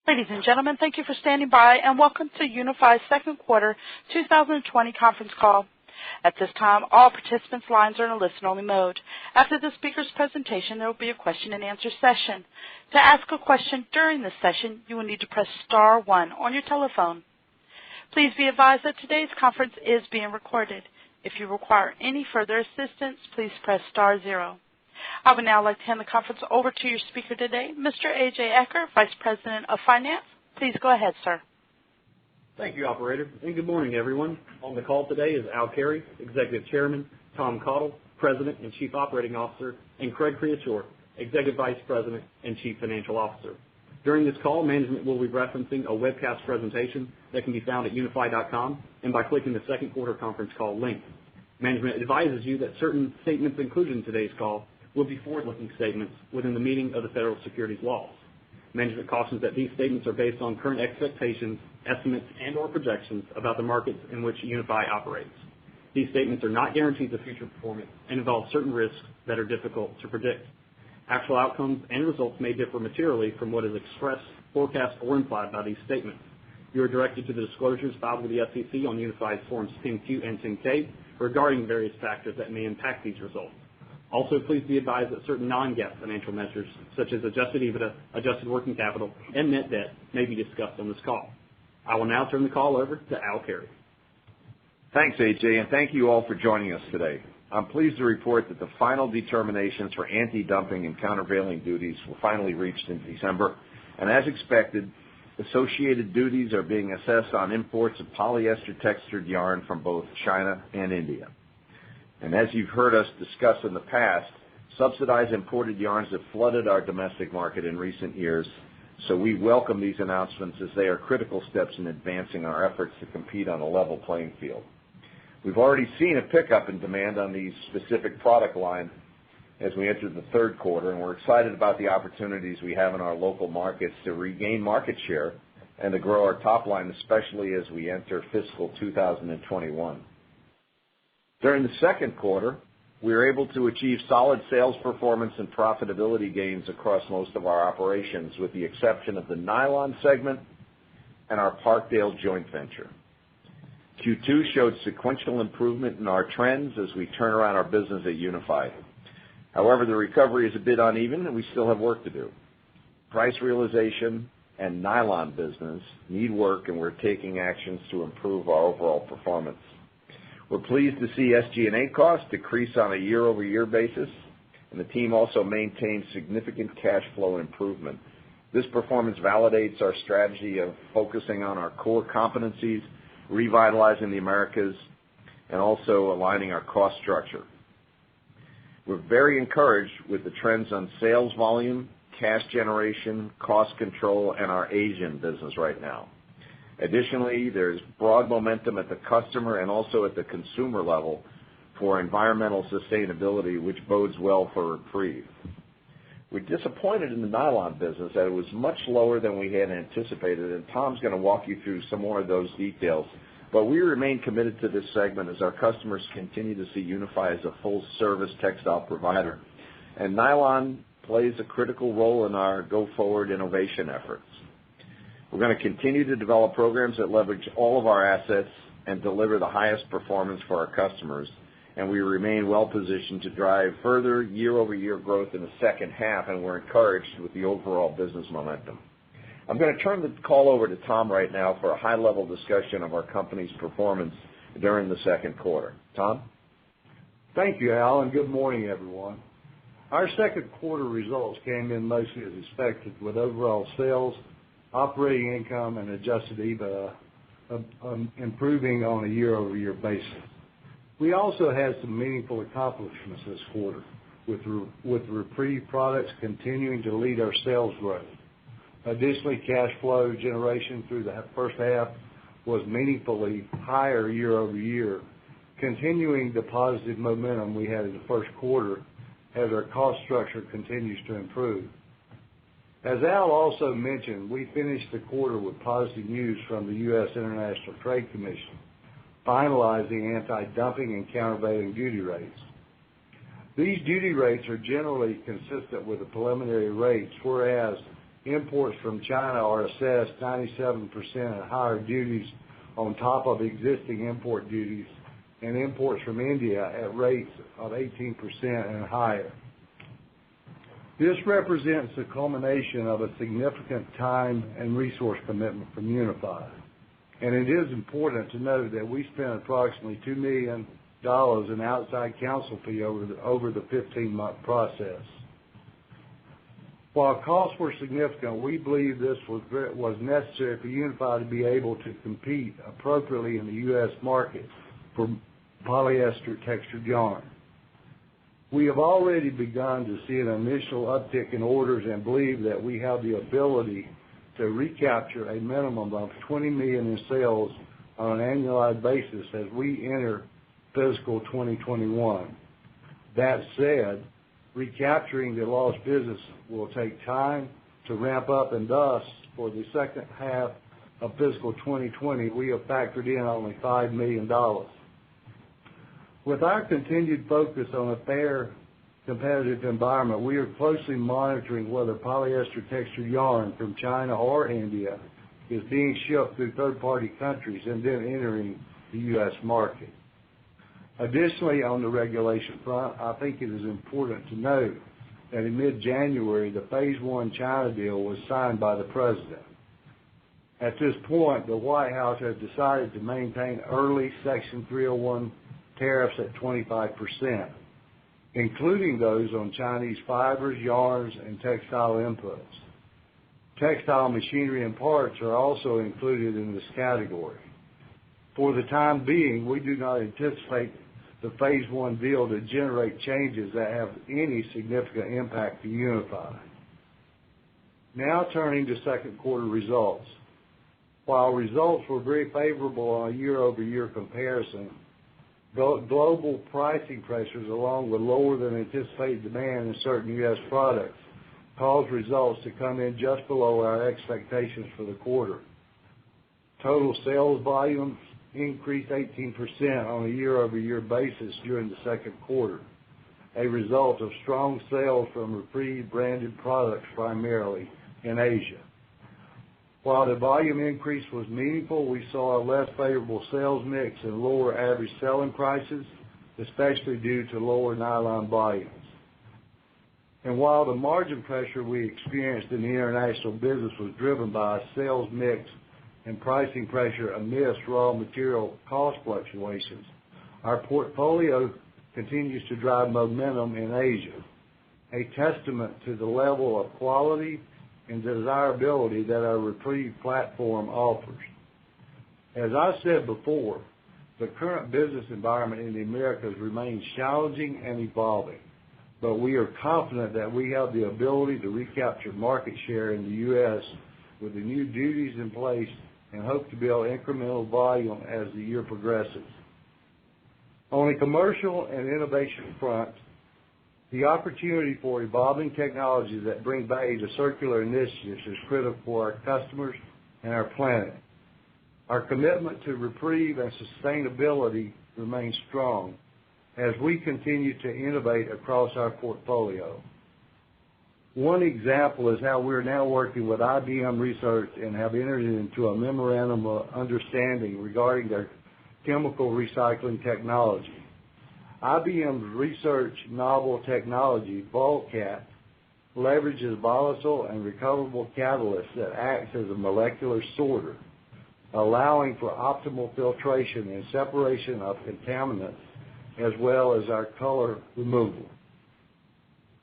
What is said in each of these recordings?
Ladies and gentlemen, thank you for standing by and welcome to Unifi's second quarter 2020 conference call. At this time, all participants' lines are in a listen-only mode. After the speaker's presentation, there will be a question-and-answer session. To ask a question during this session, you will need to press star 1 on your telephone. Please be advised that today's conference is being recorded. If you require any further assistance, please press star 0. I would now like to hand the conference over to your speaker today, Mr. A.J. Ecker, Vice President of Finance. Please go ahead, sir. Thank you, Operator, and good morning, everyone. On the call today is Al Carey, Executive Chairman, Tom Cottle, President and Chief Operating Officer, and Craig Creature, Executive Vice President and Chief Financial Officer. During this call, management will be referencing a webcast presentation that can be found at unifi.com and by clicking the second quarter conference call link. Management advises you that certain statements included in today's call will be forward-looking statements within the meaning of the federal securities laws. Management cautions that these statements are based on current expectations, estimates, and or projections about the markets in which Unifi operates. These statements are not guarantees of future performance and involve certain risks that are difficult to predict. Actual outcomes and results may differ materially from what is expressed, forecast, or implied by these statements. You are directed to the disclosures filed with the SEC on Unifi's Forms 10-Q and 10-K regarding various factors that may impact these results. Also, please be advised that certain non-GAAP financial measures, such as adjusted EBITDA, adjusted working capital, and net debt, may be discussed on this call. I will now turn the call over to Al Carey. Thanks, AJ, and thank you all for joining us today. I'm pleased to report that the final determinations for anti-dumping and countervailing duties were finally reached in December, and as expected, associated duties are being assessed on imports of polyester textured yarn from both China and India. And as you've heard us discuss in the past, subsidized imported yarns have flooded our domestic market in recent years, so we welcome these announcements as they are critical steps in advancing our efforts to compete on a level playing field. We've already seen a pickup in demand on these specific product lines as we enter the third quarter, and we're excited about the opportunities we have in our local markets to regain market share and to grow our top line, especially as we enter fiscal 2021. During the second quarter, we were able to achieve solid sales performance and profitability gains across most of our operations, with the exception of the nylon segment and our Parkdale joint venture. Q2 showed sequential improvement in our trends as we turn around our business at Unifi. However, the recovery is a bit uneven, and we still have work to do. Price realization and nylon business need work, and we're taking actions to improve our overall performance. We're pleased to see SG&A costs decrease on a year-over-year basis, and the team also maintains significant cash flow improvement. This performance validates our strategy of focusing on our core competencies, revitalizing the Americas, and also aligning our cost structure. We're very encouraged with the trends on sales volume, cash generation, cost control, and our Asian business right now. Additionally, there's broad momentum at the customer and also at the consumer level for environmental sustainability, which bodes well for reprieve. We're disappointed in the nylon business that it was much lower than we had anticipated, and Tom's going to walk you through some more of those details. But we remain committed to this segment as our customers continue to see Unifi as a full-service textile provider, and nylon plays a critical role in our go-forward innovation efforts. We're going to continue to develop programs that leverage all of our assets and deliver the highest performance for our customers, and we remain well-positioned to drive further year-over-year growth in the second half, and we're encouraged with the overall business momentum. I'm going to turn the call over to Tom right now for a high-level discussion of our company's performance during the second quarter. Tom? Thank you, Al, and good morning, everyone. Our second quarter results came in mostly as expected, with overall sales, operating income, and adjusted EBITDA improving on a year-over-year basis. We also had some meaningful accomplishments this quarter, with reprieve products continuing to lead our sales growth. Additionally, cash flow generation through the first half was meaningfully higher year-over-year, continuing the positive momentum we had in the first quarter as our cost structure continues to improve. As Al also mentioned, we finished the quarter with positive news from the U.S. International Trade Commission, finalizing anti-dumping and countervailing duty rates. These duty rates are generally consistent with the preliminary rates, whereas imports from China are assessed 97% at higher duties on top of existing import duties, and imports from India at rates of 18% and higher. This represents the culmination of a significant time and resource commitment from Unifi. And it is important to note that we spent approximately $2 million in outside counsel fee over the 15-month process. While costs were significant, we believe this was necessary for Unifi to be able to compete appropriately in the U.S. market for polyester textured yarn. We have already begun to see an initial uptick in orders and believe that we have the ability to recapture a minimum of $20 million in sales on an annualized basis as we enter fiscal 2021. That said, recapturing the lost business will take time to ramp up, and thus, for the second half of fiscal 2020, we have factored in only $5 million. With our continued focus on a fair, competitive environment, we are closely monitoring whether polyester textured yarn from China or India is being shipped through third-party countries and then entering the U.S. market. Additionally, on the regulation front, I think it is important to note that in mid-January, the Phase 1 China deal was signed by the President. At this point, the White House has decided to maintain early Section 301 tariffs at 25%, including those on Chinese fibers, yarns, and textile inputs. Textile machinery and parts are also included in this category. For the time being, we do not anticipate the Phase 1 deal to generate changes that have any significant impact to Unifi. Now turning to second quarter results. While results were very favorable on a year-over-year comparison, global pricing pressures along with lower than anticipated demand in certain U.S. products caused results to come in just below our expectations for the quarter. Total sales volumes increased 18% on a year-over-year basis during the second quarter, a result of strong sales from Reprieve branded products primarily in Asia. While the volume increase was meaningful, we saw a less favorable sales mix and lower average selling prices, especially due to lower nylon volumes. And while the margin pressure we experienced in the international business was driven by sales mix and pricing pressure amidst raw material cost fluctuations, our portfolio continues to drive momentum in Asia, a testament to the level of quality and desirability that our Reprieve platform offers. As I said before, the current business environment in the Americas remains challenging and evolving, but we are confident that we have the ability to recapture market share in the U.S. with the new duties in place and hope to build incremental volume as the year progresses. On the commercial and innovation front, the opportunity for evolving technologies that bring value to circular initiatives is critical for our customers and our planet. Our commitment to Reprieve and sustainability remains strong as we continue to innovate across our portfolio. One example is how we're now working with IBM Research and have entered into a memorandum of understanding regarding their chemical recycling technology. IBM's research novel technology, VolCat, leverages volatile and recoverable catalysts that acts as a molecular sorter, allowing for optimal filtration and separation of contaminants as well as our color removal.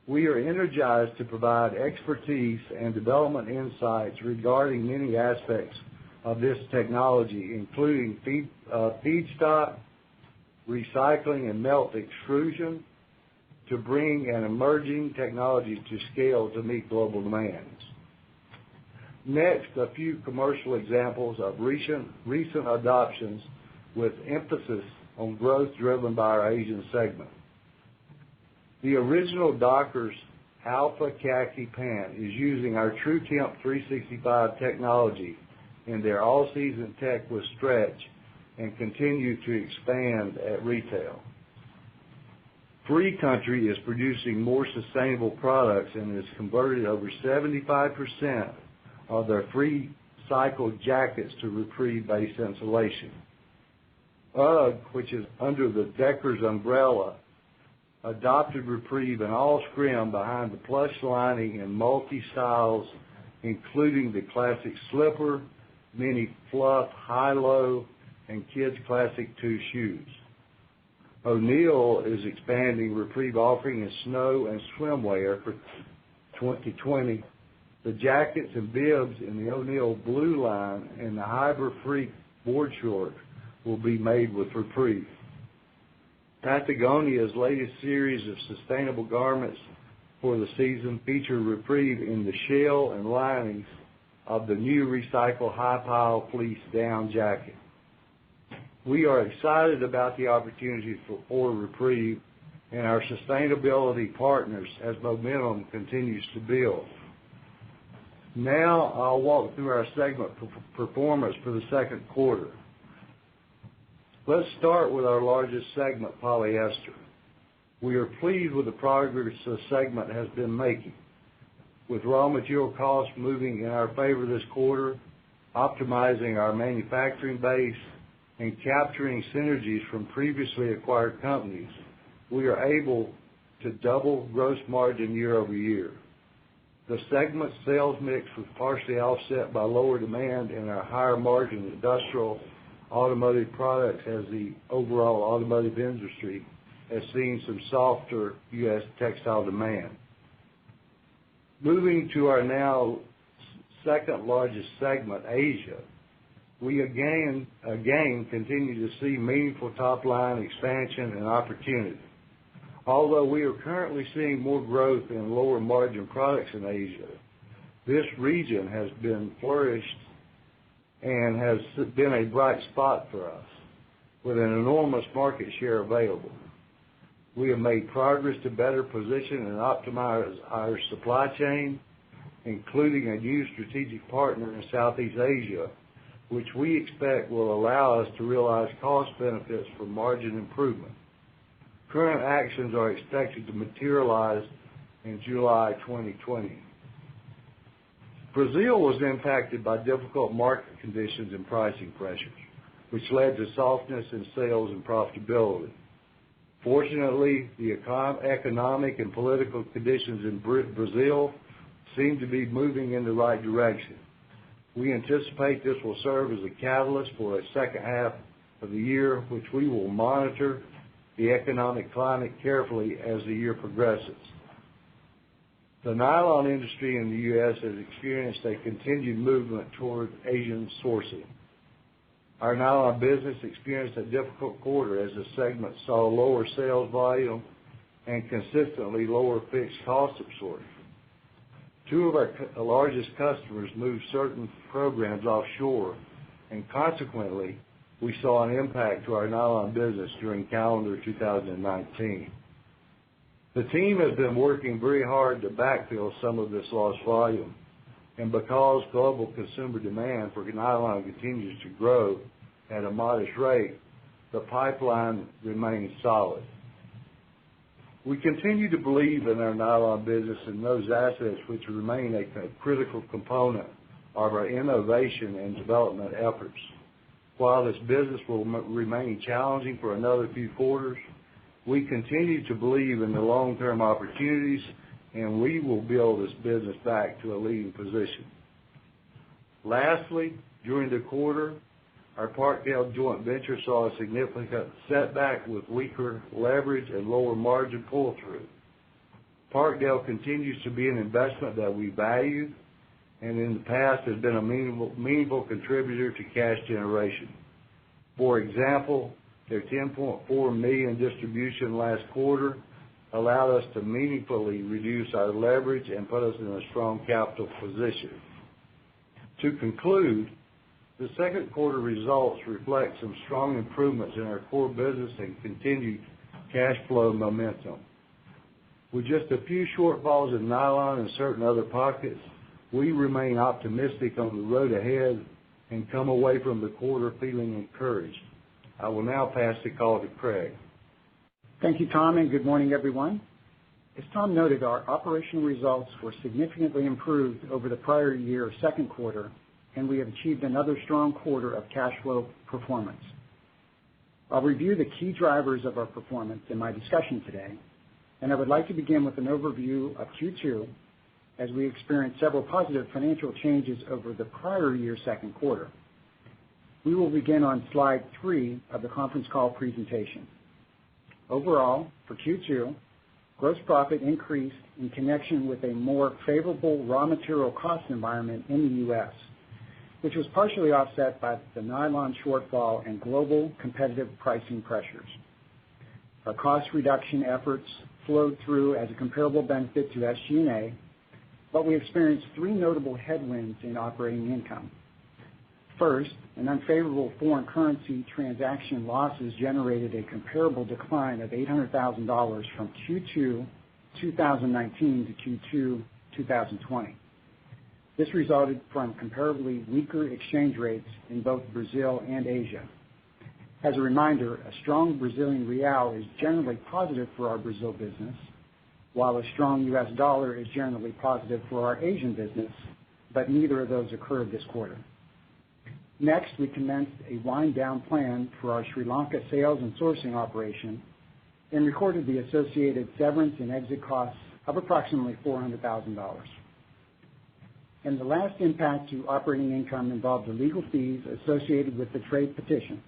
We are energized to provide expertise and development insights regarding many aspects of this technology, including feedstock, recycling, and melt extrusion, to bring an emerging technology to scale to meet global demands. Next, a few commercial examples of recent adoptions with emphasis on growth driven by our Asian segment. The original Dockers Alpha Khaki pant is using our TrueTemp 365 technology in their all-season tech with stretch and continue to expand at retail. Free Country is producing more sustainable products and has converted over 75% of their free cycled jackets to Reprieve-based insulation. UGG, which is under the Deckers umbrella, adopted Reprieve in all scrim behind the plush lining in multi-styles, including the classic slipper, mini fluff, high-low, and kids' classic 2 shoes. O'Neill is expanding Reprieve offering in snow and swimwear for 2020. The jackets and bibs in the O'Neill blue line and the Hybrid Freak board short will be made with Reprieve. Patagonia's latest series of sustainable garments for the season feature Reprieve in the shell and linings of the new recycled high-pile fleece down jacket. We are excited about the opportunities for Reprieve and our sustainability partners as momentum continues to build. Now I'll walk through our segment performance for the second quarter. Let's start with our largest segment, polyester. We are pleased with the progress the segment has been making, with raw material costs moving in our favor this quarter, optimizing our manufacturing base, and capturing synergies from previously acquired companies. We are able to double gross margin year over year. The segment sales mix was partially offset by lower demand in our higher margin industrial automotive products as the overall automotive industry has seen some softer U.S. textile demand. Moving to our now second largest segment, Asia, we again continue to see meaningful top-line expansion and opportunity. Although we are currently seeing more growth in lower margin products in Asia, this region has been flourished and has been a bright spot for us, with an enormous market share available. We have made progress to better position and optimize our supply chain, including a new strategic partner in Southeast Asia, which we expect will allow us to realize cost benefits for margin improvement. Current actions are expected to materialize in July 2020. Brazil was impacted by difficult market conditions and pricing pressures, which led to softness in sales and profitability. Fortunately, the economic and political conditions in Brazil seem to be moving in the right direction. We anticipate this will serve as a catalyst for a second half of the year, which we will monitor the economic climate carefully as the year progresses. The nylon industry in the U.S. has experienced a continued movement toward Asian sourcing. Our nylon business experienced a difficult quarter as the segment saw lower sales volume and consistently lower fixed cost absorption. Two of our largest customers moved certain programs offshore, and consequently, we saw an impact to our nylon business during calendar 2019. The team has been working very hard to backfill some of this lost volume, and because global consumer demand for nylon continues to grow at a modest rate, the pipeline remains solid. We continue to believe in our nylon business and those assets which remain a critical component of our innovation and development efforts. While this business will remain challenging for another few quarters, we continue to believe in the long-term opportunities, and we will build this business back to a leading position. Lastly, during the quarter, our Parkdale joint venture saw a significant setback with weaker leverage and lower margin pull-through. Parkdale continues to be an investment that we value, and in the past has been a meaningful contributor to cash generation. For example, their $10.4 million distribution last quarter allowed us to meaningfully reduce our leverage and put us in a strong capital position. To conclude, the second quarter results reflect some strong improvements in our core business and continued cash flow momentum. With just a few shortfalls in nylon and certain other pockets, we remain optimistic on the road ahead and come away from the quarter feeling encouraged. I will now pass the call to Craig. Thank you, Tom, and good morning, everyone. As Tom noted, our operational results were significantly improved over the prior year second quarter, and we have achieved another strong quarter of cash flow performance. I'll review the key drivers of our performance in my discussion today, and I would like to begin with an overview of Q2 as we experienced several positive financial changes over the prior year second quarter. We will begin on slide 3 of the conference call presentation. Overall, for Q2, gross profit increased in connection with a more favorable raw material cost environment in the U.S., which was partially offset by the nylon shortfall and global competitive pricing pressures. Our cost reduction efforts flowed through as a comparable benefit to SG&A, but we experienced 3 notable headwinds in operating income. First, an unfavorable foreign currency transaction losses generated a comparable decline of $800,000 from Q2 2019 to Q2 2020. This resulted from comparably weaker exchange rates in both Brazil and Asia. As a reminder, a strong Brazilian real is generally positive for our Brazil business, while a strong U.S. dollar is generally positive for our Asian business, but neither of those occurred this quarter. Next, we commenced a wind-down plan for our Sri Lanka sales and sourcing operation and recorded the associated severance and exit costs of approximately $400,000. And the last impact to operating income involved the legal fees associated with the trade petitions.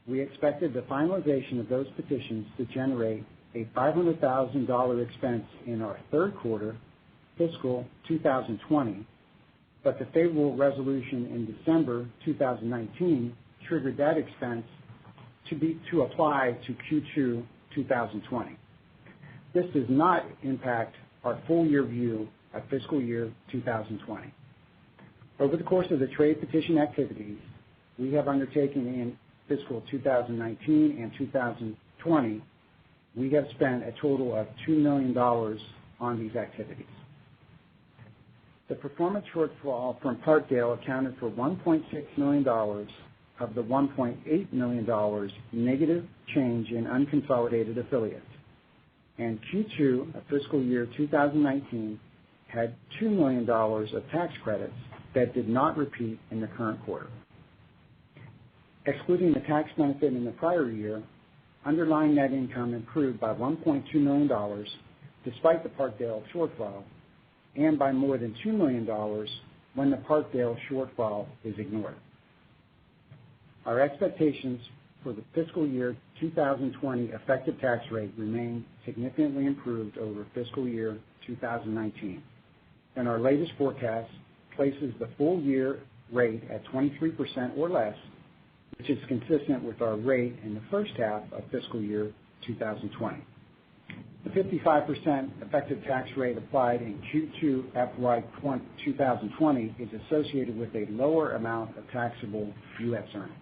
We expected the finalization of those petitions to generate a $500,000 expense in our third quarter, fiscal 2020, but the favorable resolution in December 2019 triggered that expense to apply to Q2 2020. This does not impact our full-year view of fiscal year 2020. Over the course of the trade petition activities we have undertaken in fiscal 2019 and 2020, we have spent a total of $2 million on these activities. The performance shortfall from Parkdale accounted for $1.6 million of the $1.8 million negative change in unconsolidated affiliates, and Q2 of fiscal year 2019 had $2 million of tax credits that did not repeat in the current quarter. Excluding the tax benefit in the prior year, underlying net income improved by $1.2 million despite the Parkdale shortfall, and by more than $2 million when the Parkdale shortfall is ignored. Our expectations for the fiscal year 2020 effective tax rate remain significantly improved over fiscal year 2019, and our latest forecast places the full year rate at 23% or less, which is consistent with our rate in the first half of fiscal year 2020. The 55% effective tax rate applied in Q2 FY 2020 is associated with a lower amount of taxable U.S. earnings.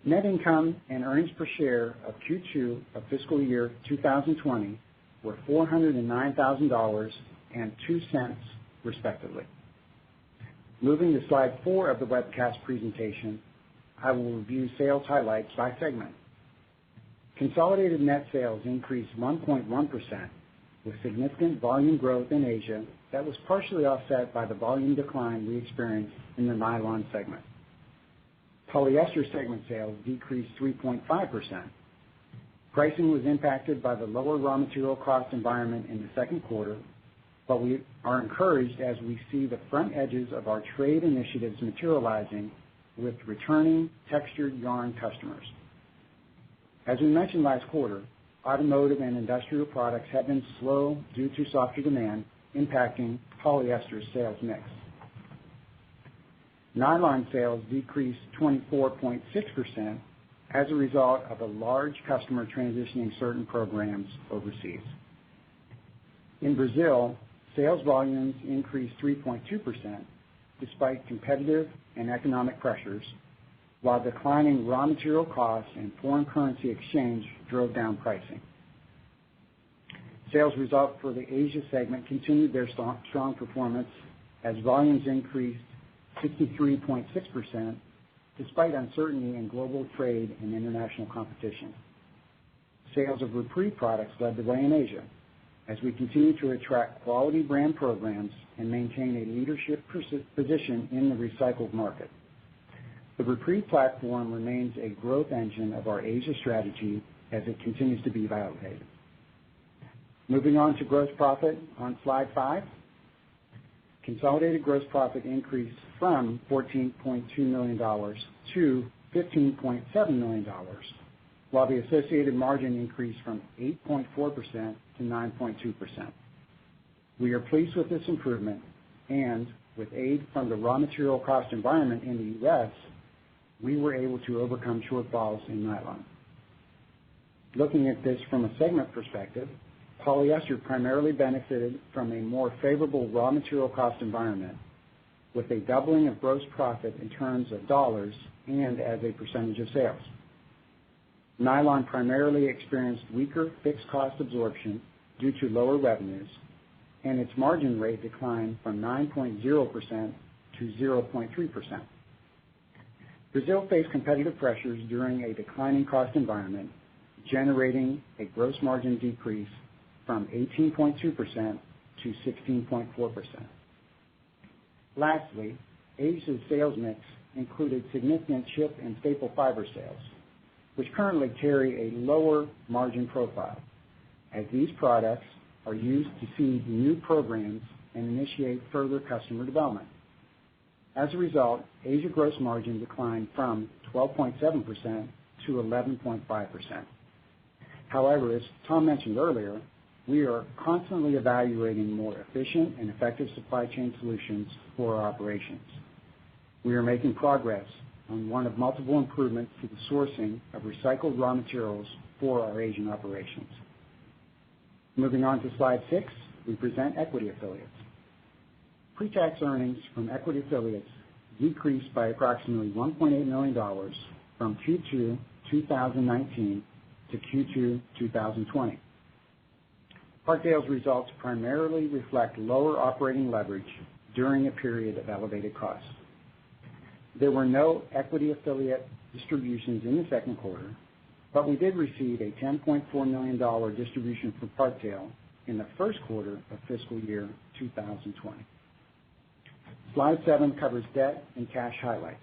Net income and earnings per share of Q2 of fiscal year 2020 were $409,000 and 2 cents, respectively. Moving to slide 4 of the webcast presentation, I will review sales highlights by segment. Consolidated net sales increased 1.1%, with significant volume growth in Asia that was partially offset by the volume decline we experienced in the nylon segment. Polyester segment sales decreased 3.5%. Pricing was impacted by the lower raw material cost environment in the second quarter, but we are encouraged as we see the front edges of our trade initiatives materializing with returning textured yarn customers. As we mentioned last quarter, automotive and industrial products have been slow due to softer demand, impacting polyester's sales mix. Nylon sales decreased 24.6% as a result of a large customer transitioning certain programs overseas. In Brazil, sales volumes increased 3.2% despite competitive and economic pressures, while declining raw material costs and foreign currency exchange drove down pricing. Sales results for the Asia segment continued their strong performance as volumes increased 63.6% despite uncertainty in global trade and international competition. Sales of Reprieve products led the way in Asia, as we continue to attract quality brand programs and maintain a leadership position in the recycled market. The Reprieve platform remains a growth engine of our Asia strategy as it continues to be validated. Moving on to gross profit on slide 5. Consolidated gross profit increased from $14.2 million to $15.7 million, while the associated margin increased from 8.4% to 9.2%. We are pleased with this improvement, and with aid from the raw material cost environment in the U.S., we were able to overcome shortfalls in nylon. Looking at this from a segment perspective, polyester primarily benefited from a more favorable raw material cost environment, with a doubling of gross profit in terms of dollars and as a percentage of sales. Nylon primarily experienced weaker fixed cost absorption due to lower revenues, and its margin rate declined from 9.0% to 0.3%. Brazil faced competitive pressures during a declining cost environment, generating a gross margin decrease from 18.2% to 16.4%. Lastly, Asia's sales mix included significant chip and staple fiber sales, which currently carry a lower margin profile, as these products are used to seed new programs and initiate further customer development. As a result, Asia gross margin declined from 12.7% to 11.5%. However, as Tom mentioned earlier, we are constantly evaluating more efficient and effective supply chain solutions for our operations. We are making progress on one of multiple improvements to the sourcing of recycled raw materials for our Asian operations. Moving on to slide 6, we present equity affiliates. Pre-tax earnings from equity affiliates decreased by approximately $1.8 million from Q2 2019 to Q2 2020. Parkdale's results primarily reflect lower operating leverage during a period of elevated costs. There were no equity affiliate distributions in the second quarter, but we did receive a $10.4 million distribution from Parkdale in the first quarter of fiscal year 2020. Slide 7 covers debt and cash highlights.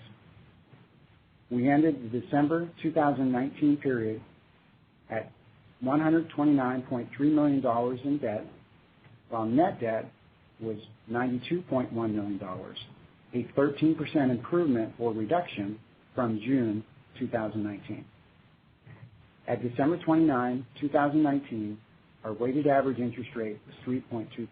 We ended the December 2019 period at $129.3 million in debt, while net debt was $92.1 million, a 13% improvement or reduction from June 2019. At December 29, 2019, our weighted average interest rate was 3.2%.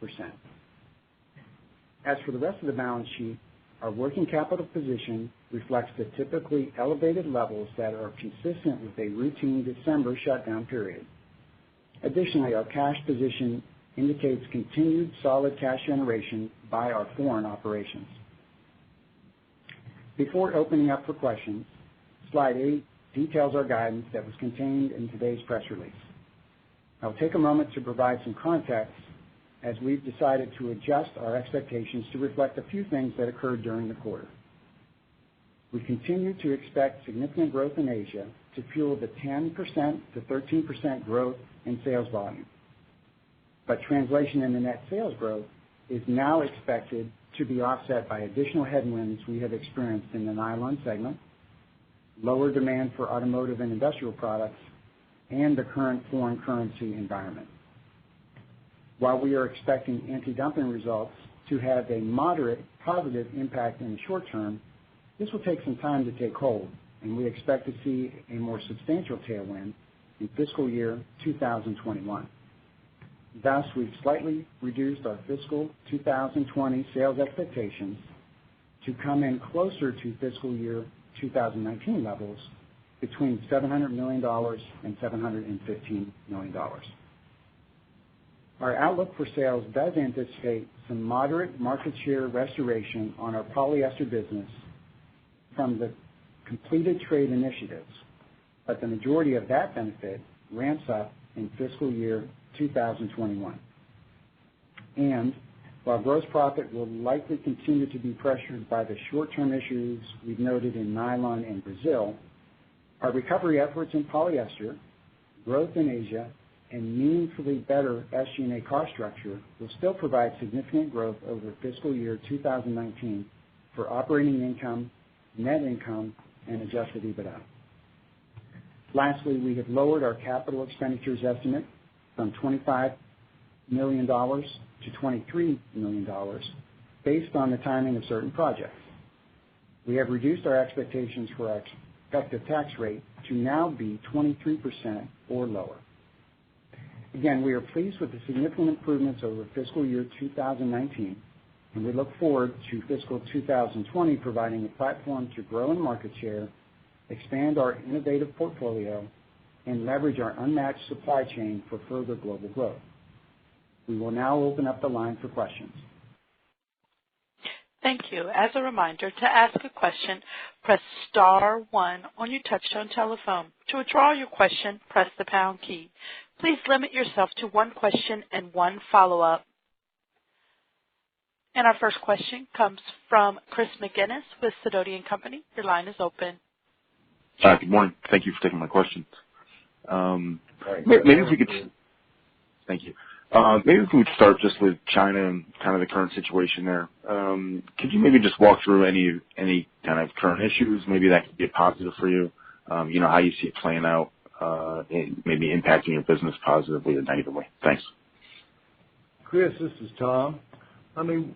As for the rest of the balance sheet, our working capital position reflects the typically elevated levels that are consistent with a routine December shutdown period. Additionally, our cash position indicates continued solid cash generation by our foreign operations. Before opening up for questions, slide 8 details our guidance that was contained in today's press release. I'll take a moment to provide some context, as we've decided to adjust our expectations to reflect a few things that occurred during the quarter. We continue to expect significant growth in Asia to fuel the 10% to 13% growth in sales volume. But translation into net sales growth is now expected to be offset by additional headwinds we have experienced in the nylon segment, lower demand for automotive and industrial products, and the current foreign currency environment. While we are expecting anti-dumping results to have a moderate positive impact in the short term, this will take some time to take hold, and we expect to see a more substantial tailwind in fiscal year 2021. Thus, we've slightly reduced our fiscal 2020 sales expectations to come in closer to fiscal year 2019 levels, between $700 million and $715 million. Our outlook for sales does anticipate some moderate market share restoration on our polyester business from the completed trade initiatives, but the majority of that benefit ramps up in fiscal year 2021. And while gross profit will likely continue to be pressured by the short-term issues we've noted in nylon and Brazil, our recovery efforts in polyester, growth in Asia, and meaningfully better SG&A cost structure will still provide significant growth over fiscal year 2019 for operating income, net income, and adjusted EBITDA. Lastly, we have lowered our capital expenditures estimate from $25 million to $23 million based on the timing of certain projects. We have reduced our expectations for our effective tax rate to now be 23% or lower. Again, we are pleased with the significant improvements over fiscal year 2019, and we look forward to fiscal 2020 providing a platform to grow in market share, expand our innovative portfolio, and leverage our unmatched supply chain for further global growth. We will now open up the line for questions. Thank you. As a reminder, to ask a question, press star 1 on your touchtone telephone. To withdraw your question, press the pound key. Please limit yourself to one question and one follow-up. And our first question comes from Chris McGinnis with Sidoti & Company. Your line is open. Good morning. Thank you for taking my questions. Maybe if we could, thank you. Maybe if we could start just with China and kind of the current situation there. Could you maybe just walk through any kind of current issues? Maybe that could be a positive for you. You know, how you see it playing out, and maybe impacting your business positively or negatively. Thanks. Chris, this is Tom. I mean,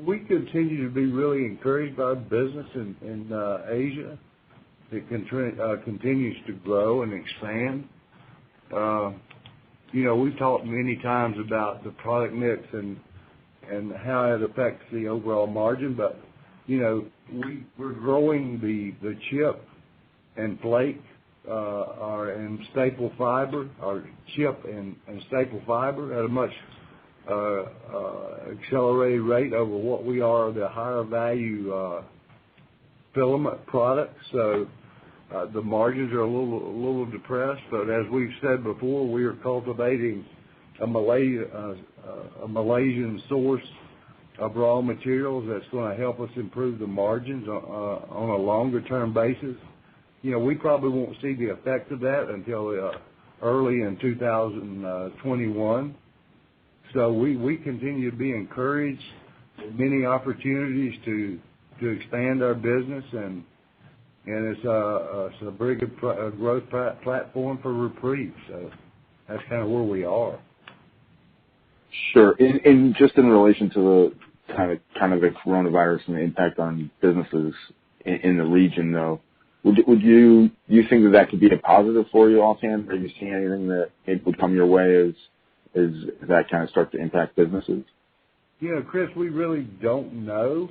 we continue to be really encouraged by business in Asia. It continues to grow and expand. You know, we've talked many times about the product mix and how it affects the overall margin, but, you know, we're growing the chip and flake and staple fiber, or chip and staple fiber at a much accelerated rate over what we are the higher value filament products. So the margins are a little depressed, but as we've said before, we are cultivating a Malaysian source of raw materials that's going to help us improve the margins on a longer term basis. You know, we probably won't see the effect of that until early in 2021. So we continue to be encouraged with many opportunities to expand our business, and it's a very good growth platform for Reprieve. So that's kind of where we are. Sure. And just in relation to the kind of the coronavirus and the impact on businesses in the region, though, would you think that could be a positive for you offhand? Are you seeing anything that it would come your way as that kind of start to impact businesses? You know, Chris, we really don't know.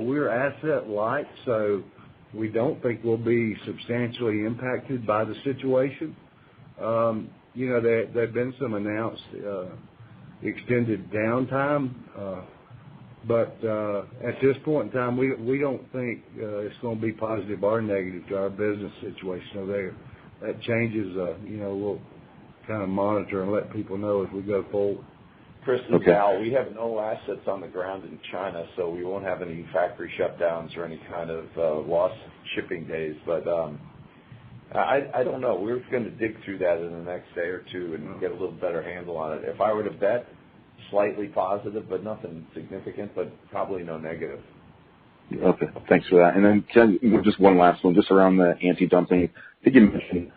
We're asset light, so we don't think we'll be substantially impacted by the situation. You know, there have been some announced extended downtime, but at this point in time, we don't think it's going to be positive or negative to our business situation over there. That changes, you know, we'll kind of monitor and let people know as we go forward. Chris and Al, we have no assets on the ground in China, so we won't have any factory shutdowns or any kind of lost shipping days. But I don't know. We're going to dig through that in the next day or two and get a little better handle on it. If I were to bet, slightly positive, but nothing significant, but probably no negative. Okay, thanks for that. And then Ken, just one last one, just around the anti-dumping. I think you mentioned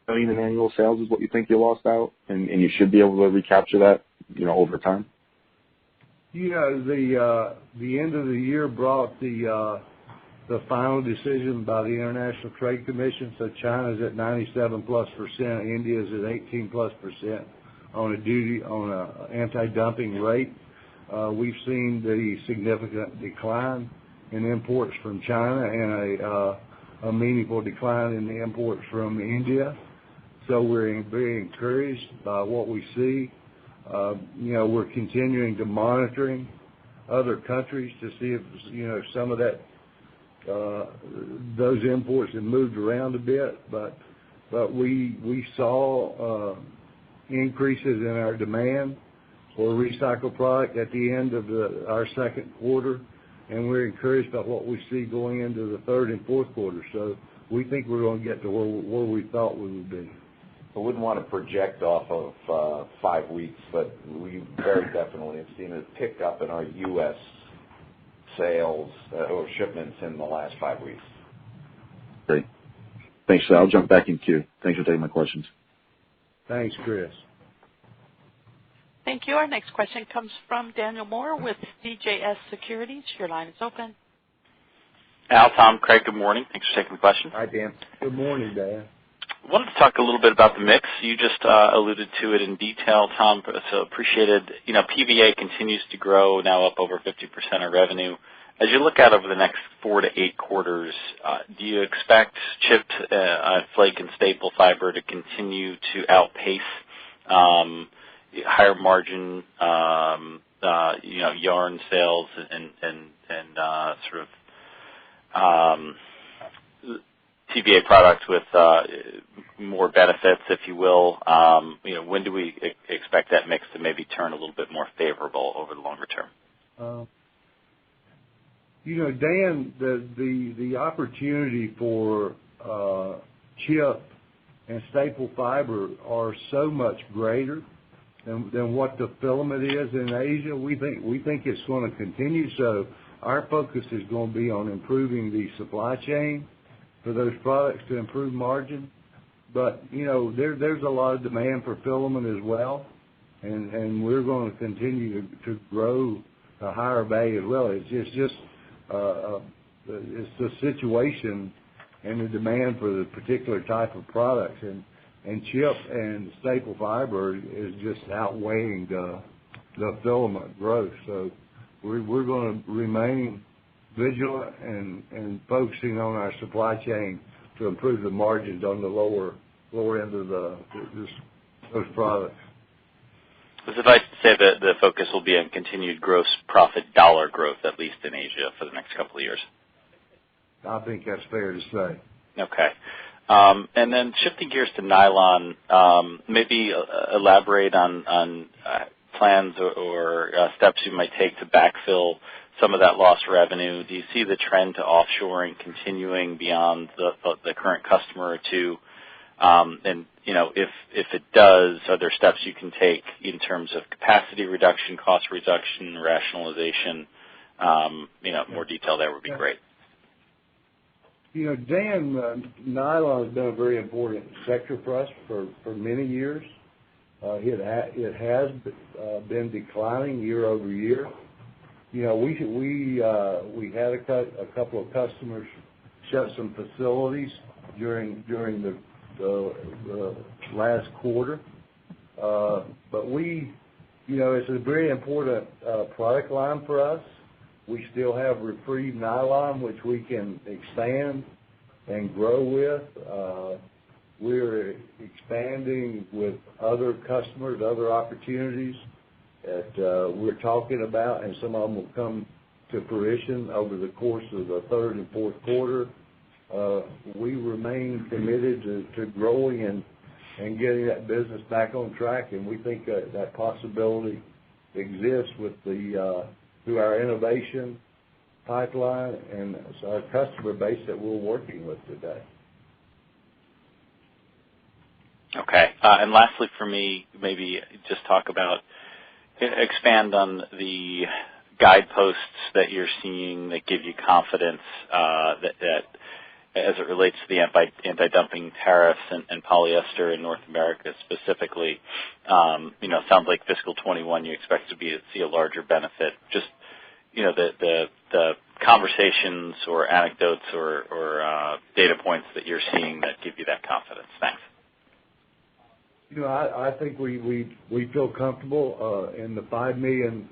$1 million in annual sales is what you think you lost out, and you should be able to recapture that, you know, over time. You know, the end of the year brought the final decision by the International Trade Commission. So China's at 97+%, India's at 18+% on an anti-dumping rate. We've seen the significant decline in imports from China and a meaningful decline in the imports from India. So we're very encouraged by what we see. You know, we're continuing to monitoring other countries to see if, you know, some of that those imports have moved around a bit, but we saw increases in our demand for recycled product at the end of our second quarter, and we're encouraged by what we see going into the third and fourth quarter. So we think we're going to get to where we thought we would be. I wouldn't want to project off of 5 weeks, but we very definitely have seen a pick up in our U.S. sales or shipments in the last 5 weeks. Great. Thanks, Sal. I'll jump back in queue. Thanks for taking my questions. Thanks, Chris. Thank you. Our next question comes from Daniel Moore with CJS Securities. Your line is open. Al, Tom, Craig, good morning. Thanks for taking the question. Hi, Dan. Good morning, Dan. I wanted to talk a little bit about the mix. You just alluded to it in detail, Tom, so appreciated. PVA continues to grow, now up over 50% of revenue. As you look out over the next 4 to 8 quarters, do you expect chipped flake and staple fiber to continue to outpace higher margin, yarn sales and sort of TVA products with more benefits, if you will? When do we expect that mix to maybe turn a little bit more favorable over the longer term? Dan, the opportunity for chip and staple fiber are so much greater than what the filament is in Asia. We think it's going to continue. So our focus is going to be on improving the supply chain for those products to improve margin. But there's a lot of demand for filament as well, and we're going to continue to grow a higher value as well. It's just it's the situation and the demand for the particular type of products, and chip and staple fiber is just outweighing the filament growth. So we're going to remain vigilant and focusing on our supply chain to improve the margins on the lower end of those products. Suffice to say that the focus will be on continued gross profit dollar growth, at least in Asia, for the next couple of years. I think that's fair to say. Okay. And then shifting gears to nylon, maybe elaborate on plans or steps you might take to backfill some of that lost revenue. Do you see the trend to offshoring continuing beyond the current customer or two? And if it does, are there steps you can take in terms of capacity reduction, cost reduction, rationalization? More detail there would be great. Dan, nylon has been a very important sector for us for many years. It has been declining year over year. We had a couple of customers shut some facilities during the last quarter, but it's a very important product line for us. We still have Reprieve nylon, which we can expand and grow with. We're expanding with other customers, other opportunities that we're talking about, and some of them will come to fruition over the course of the third and fourth quarter. We remain committed to growing and getting that business back on track, and we think that possibility exists through our innovation pipeline and our customer base that we're working with today. Okay. And lastly for me, maybe just expand on the guideposts that you're seeing that give you confidence that as it relates to the anti-dumping tariffs and polyester in North America specifically. Sounds like fiscal 21 you expect to see a larger benefit. Just the conversations or anecdotes or data points that you're seeing that give you that confidence. Thanks. I think we feel comfortable in the $5 million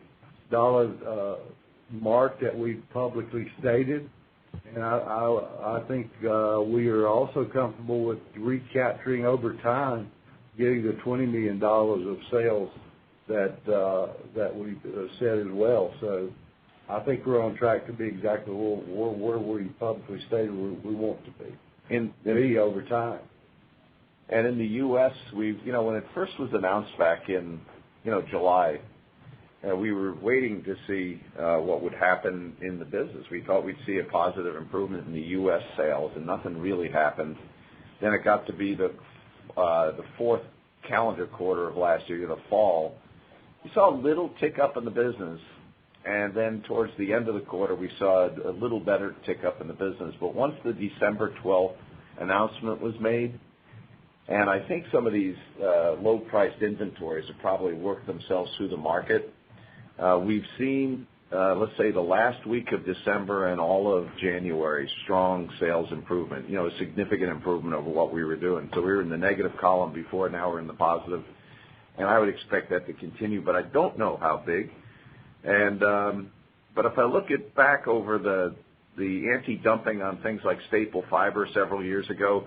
mark that we've publicly stated, and I think we are also comfortable with recapturing over time, getting the $20 million of sales that we said as well. So I think we're on track to be exactly where we publicly stated we want to be over time. And in the U.S., when it first was announced back in, July, we were waiting to see what would happen in the business. We thought we'd see a positive improvement in the U.S. sales, and nothing really happened. Then it got to be the fourth calendar quarter of last year, the fall, we saw a little tick up in the business. And then towards the end of the quarter, we saw a little better tick up in the business. But once the December 12th announcement was made, and I think some of these low-priced inventories have probably worked themselves through the market, we've seen, let's say, the last week of December and all of January, strong sales improvement, a significant improvement over what we were doing. So we were in the negative column before, now we're in the positive. And I would expect that to continue, but I don't know how big. And but if I look back over the anti-dumping on things like staple fiber several years ago,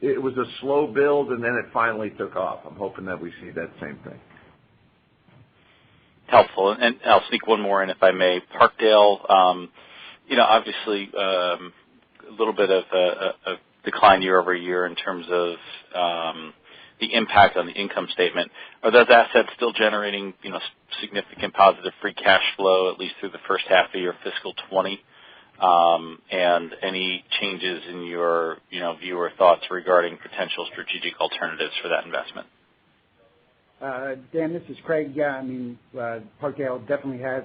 it was a slow build, and then it finally took off. I'm hoping that we see that same thing. Helpful. And I'll sneak one more in, if I may. Parkdale, obviously a little bit of a decline year over year in terms of the impact on the income statement. Are those assets still generating, significant positive free cash flow, at least through the first half of your fiscal 20? And any changes in your, view or thoughts regarding potential strategic alternatives for that investment? Dan, this is Craig. Yeah, Parkdale definitely has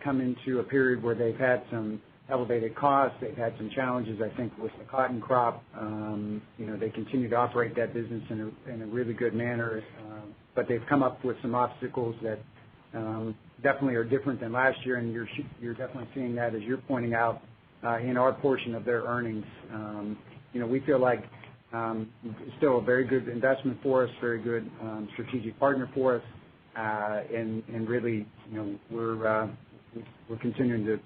come into a period where they've had some elevated costs. They've had some challenges, I think, with the cotton crop. They continue to operate that business in a really good manner, but they've come up with some obstacles that definitely are different than last year, and you're definitely seeing that, as you're pointing out, in our portion of their earnings. We feel like it's still a very good investment for us, very good strategic partner for us, and really, we're continuing to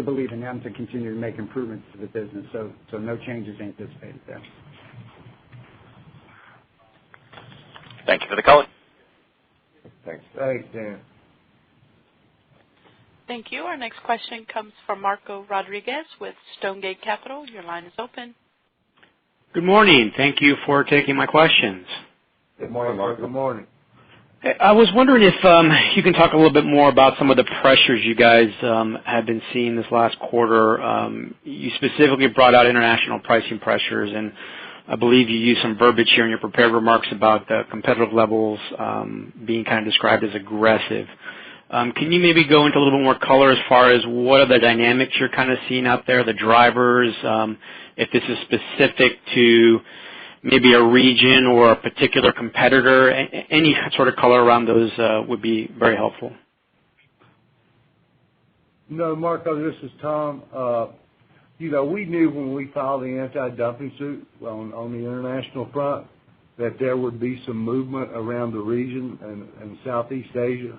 believe in them to continue to make improvements to the business. So no changes anticipated there. Thank you for the call. Thanks. Thanks, Dan. Thank you. Our next question comes from Marco Rodriguez with Stonegate Capital. Your line is open. Good morning. Thank you for taking my questions. Good morning, Marco. Good morning. I was wondering if you can talk a little bit more about some of the pressures you guys have been seeing this last quarter. You specifically brought out international pricing pressures, and I believe you used some verbiage here in your prepared remarks about the competitive levels being kind of described as aggressive. Can you maybe go into a little bit more color as far as what are the dynamics you're kind of seeing out there, the drivers, if this is specific to maybe a region or a particular competitor? Any sort of color around those would be very helpful. Marco, this is Tom. We knew when we filed the anti-dumping suit on the international front that there would be some movement around the region and Southeast Asia.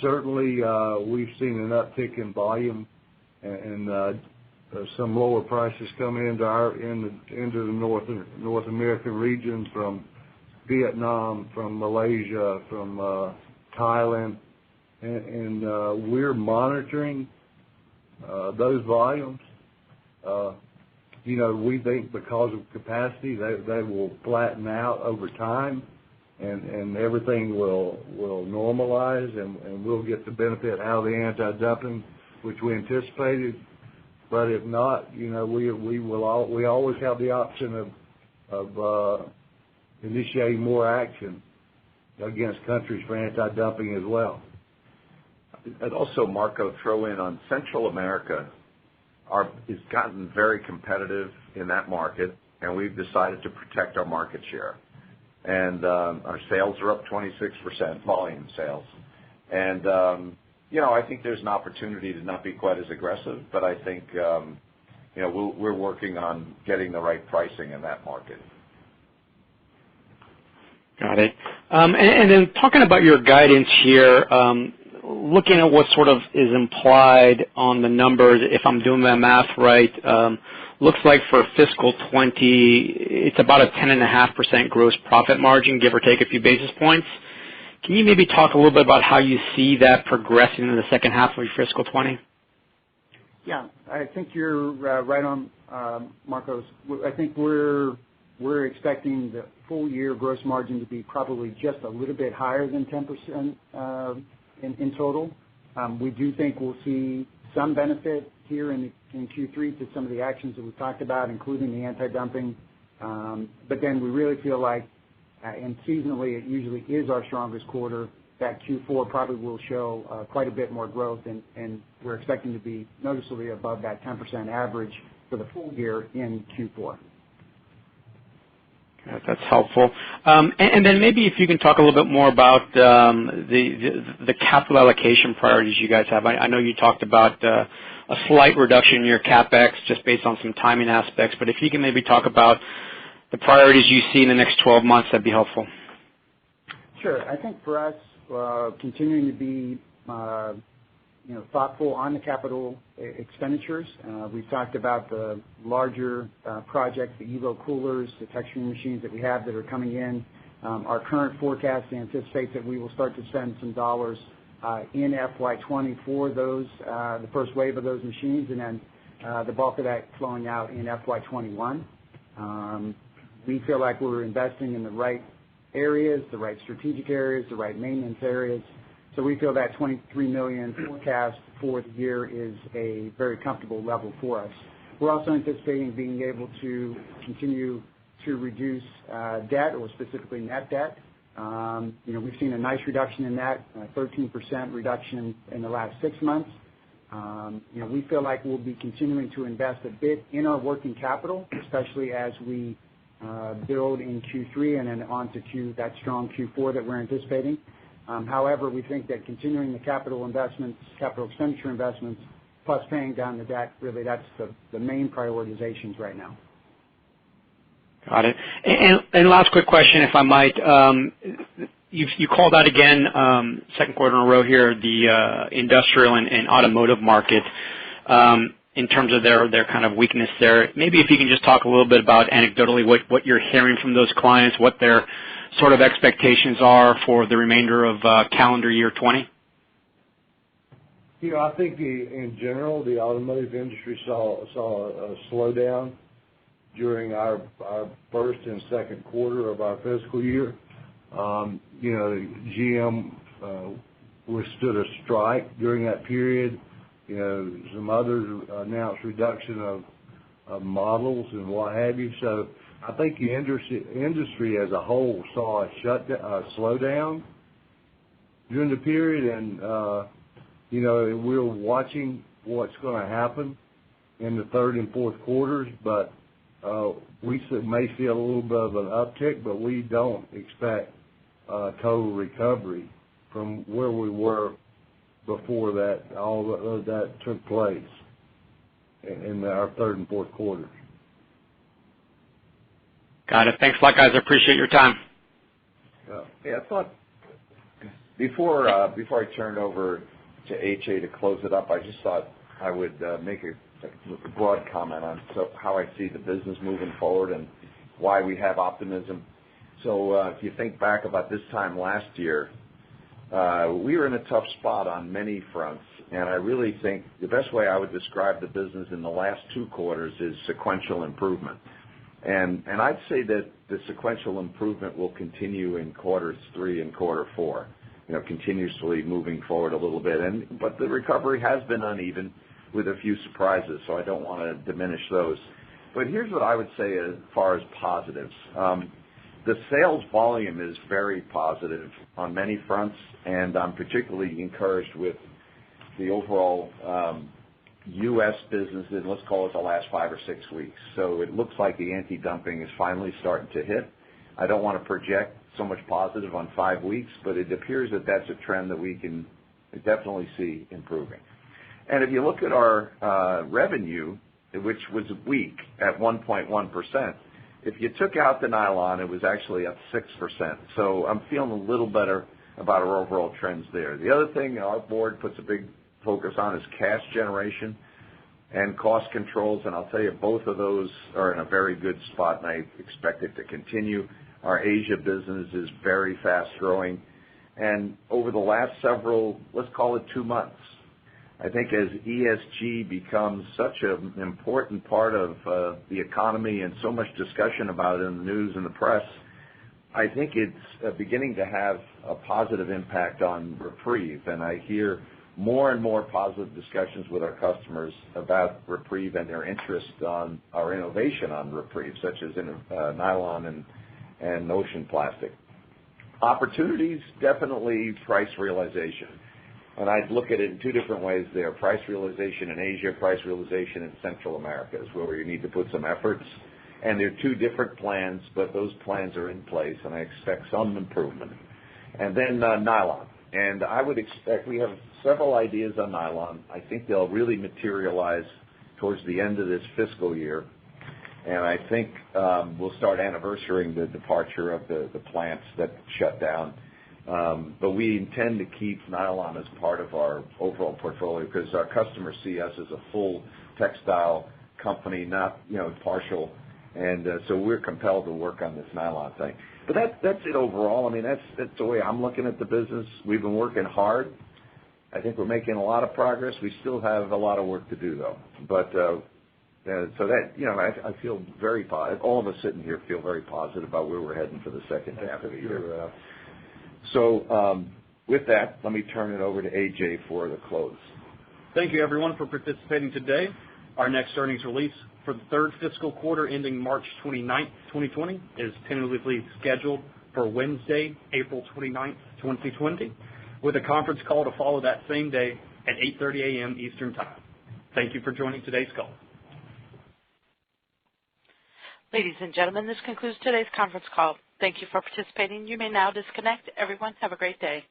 Certainly we've seen an uptick in volume and some lower prices coming into the North American region from Vietnam, from Malaysia, from Thailand, and we're monitoring those volumes. We think because of capacity they will flatten out over time, and everything will normalize, and we'll get the benefit out of the anti-dumping, which we anticipated. But if not, we always have the option of initiating more action against countries for anti-dumping as well. I'd also, Marco, throw in on Central America. It's gotten very competitive in that market, and we've decided to protect our market share. And our sales are up 26%, volume sales. And I think there's an opportunity to not be quite as aggressive, but I think, we're working on getting the right pricing in that market. Got it. And then talking about your guidance here, looking at what sort of is implied on the numbers, if I'm doing my math right, looks like for fiscal 20, it's about a 10.5% gross profit margin, give or take a few basis points. Can you maybe talk a little bit about how you see that progressing in the second half of your fiscal 20? Yeah, I think you're right on, Marcos. I think we're expecting the full year gross margin to be probably just a little bit higher than 10% in total. We do think we'll see some benefit here in Q3 to some of the actions that we talked about, including the anti-dumping But then we really feel like, and seasonally it usually is our strongest quarter, that Q4 probably will show quite a bit more growth, and we're expecting to be noticeably above that 10% average for the full year in Q4. That's helpful. And then maybe if you can talk a little bit more about the capital allocation priorities you guys have. I know you talked about a slight reduction in your CapEx just based on some timing aspects, but if you can maybe talk about the priorities you see in the next 12 months, that'd be helpful. Sure. I think for us, continuing to be thoughtful on the capital expenditures. We've talked about the larger projects, the Evo coolers, the texturing machines that we have that are coming in. Our current forecast anticipates that we will start to spend some dollars in FY20 for those, the first wave of those machines, and then the bulk of that flowing out in FY21. We feel like we're investing in the right areas, the right strategic areas, the right maintenance areas. So we feel that $23 million forecast for the year is a very comfortable level for us. We're also anticipating being able to continue to reduce debt, or specifically net debt. We've seen a nice reduction in that, 13% reduction in the last 6 months. We feel like we'll be continuing to invest a bit in our working capital, especially as we build in Q3 and then on to that strong Q4 that we're anticipating. However, we think that continuing the capital expenditure investments, plus paying down the debt, really that's the main prioritizations right now. Got it. And last quick question, if I might. You called out again, second quarter in a row here, the industrial and automotive market in terms of their kind of weakness there. Maybe if you can just talk a little bit about anecdotally what you're hearing from those clients, what their sort of expectations are for the remainder of calendar year 20? I think in general, the automotive industry saw a slowdown during our first and second quarter of our fiscal year. GM withstood a strike during that period. Some others announced reduction of models and what have you. So I think the industry as a whole saw a slowdown during the period, and we're watching what's going to happen in the third and fourth quarters, but we may see a little bit of an uptick, but we don't expect total recovery from where we were before all of that took place in our third and fourth quarters. Got it. Thanks a lot, guys. I appreciate your time. I thought before I turn over to HA to close it up, I just thought I would make a broad comment on how I see the business moving forward and why we have optimism. So if you think back about this time last year, we were in a tough spot on many fronts, and I really think the best way I would describe the business in the last 2 quarters is sequential improvement. And I'd say that the sequential improvement will continue in quarters 3 and quarter 4, continuously moving forward a little bit. But the recovery has been uneven with a few surprises, so I don't want to diminish those. But here's what I would say as far as positives. The sales volume is very positive on many fronts, and I'm particularly encouraged with the overall U.S. business in, let's call it, the last 5 or 6 weeks. So it looks like the anti-dumping is finally starting to hit. I don't want to project so much positive on 5 weeks, but it appears that that's a trend that we can definitely see improving. And if you look at our revenue, which was weak at 1.1%, if you took out the nylon, it was actually up 6%. So I'm feeling a little better about our overall trends there. The other thing our board puts a big focus on is cash generation and cost controls, and I'll tell you, both of those are in a very good spot, and I expect it to continue. Our Asia business is very fast growing, and over the last several, let's call it 2 months, I think as ESG becomes such an important part of the economy and so much discussion about it in the news and the press, I think it's beginning to have a positive impact on Reprieve. And I hear more and more positive discussions with our customers about REPREVE and their interest on our innovation on REPREVE, such as in nylon and ocean plastic. Opportunities, definitely price realization. And I'd look at it in two different ways there. Price realization in Asia, price realization in Central America is where you need to put some efforts. And there are two different plans, but those plans are in place, and I expect some improvement. And then nylon. And I would expect we have several ideas on nylon. I think they'll really materialize towards the end of this fiscal year. And I think we'll start anniversarying the departure of the plants that shut down. But we intend to keep nylon as part of our overall portfolio because our customers see us as a full textile company, not partial. And so we're compelled to work on this nylon thing. But that's it overall. I mean, that's the way I'm looking at the business. We've been working hard. I think we're making a lot of progress. We still have a lot of work to do, though. But so that, I feel very positive. All of us sitting here feel very positive about where we're heading for the second half of the year. So with that, let me turn it over to AJ for the close. Thank you, everyone, for participating today. Our next earnings release for the third fiscal quarter ending March 29th, 2020 is tentatively scheduled for Wednesday, April 29th, 2020, with a conference call to follow that same day at 8:30 a.m. Eastern Time. Thank you for joining today's call. Ladies and gentlemen, this concludes today's conference call. Thank you for participating. You may now disconnect. Everyone, have a great day.